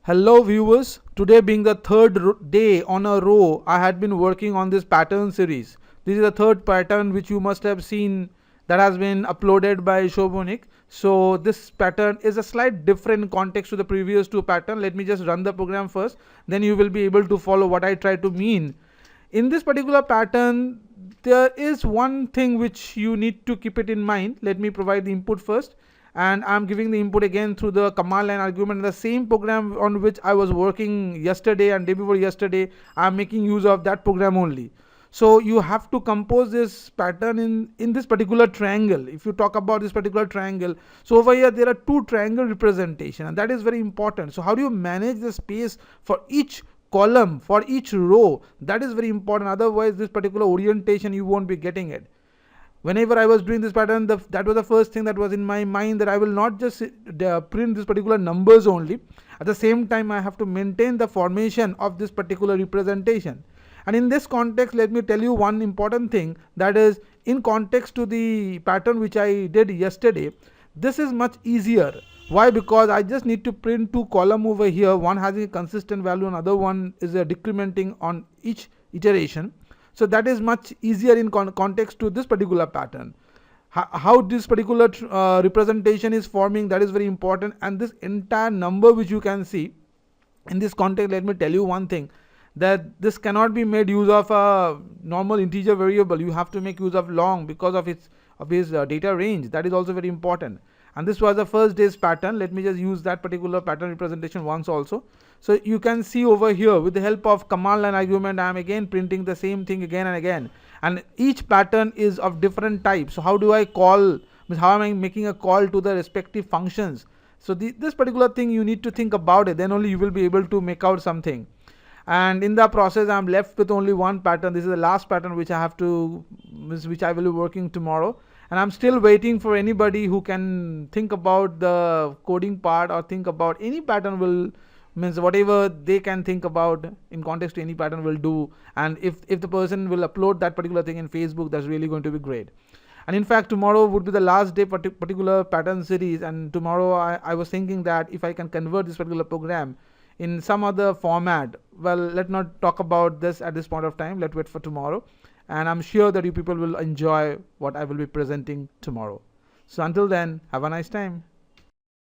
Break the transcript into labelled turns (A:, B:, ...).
A: Hello viewers, today being the day on a row, I had been working on this pattern series. This is the third pattern which you must have seen that has been uploaded by Shobhunik. So this pattern is a slight different context to the previous two pattern. Let me just run the program first, then you will be able to follow what I try to mean. In this particular pattern, there is one thing which you need to keep it in mind. Let me provide the input first, and I'm giving the input again through the command line argument in the same program on which I was working yesterday and day before yesterday. I'm making use of that program only. So you have to compose this pattern in this particular triangle. If you talk about this particular triangle, so over here there are two triangle representation, and that is very important. So how do you manage the space for each column, for each row? That is very important, otherwise this particular orientation you won't be getting it. Whenever I was doing this pattern, that was the first thing that was in my mind, that I will not just print this particular numbers only. At the same time, I have to maintain the formation of this particular representation. And in this context, let me tell you one important thing, that is in context to the pattern which I did yesterday, this is much easier. Why? Because I just need to print two column over here, one having a consistent value, another one is decrementing on each iteration. So that is much easier in context to this particular pattern. How this particular representation is forming, that is very important. And this entire number which you can see in this context, let me tell you one thing, that this cannot be made use of a normal integer variable. You have to make use of long because of its data range. That is also very important. And this was the first day's pattern. Let me just use that particular pattern representation once also. So you can see over here, with the help of command line argument, I am again printing the same thing again and again, and each pattern is of different types. So how do I call, how am I making a call to the respective functions? So this particular thing you need to think about it, then only you will be able to make out something. And in the process, I'm left with only one pattern. This is the last pattern which I have to, which I will be working tomorrow. And I'm still waiting for anybody who can think about the coding part or think about any pattern will, means whatever they can think about in context to any pattern will do. And if the person will upload that particular thing in Facebook, that's really going to be great. And in fact, tomorrow would be the last day particular pattern series, and tomorrow I was thinking that if I can convert this particular program in some other format, well, let's not talk about this at this point of time, let's wait for tomorrow, and I'm sure that you people will enjoy what I will be presenting tomorrow. So until then, have a nice time.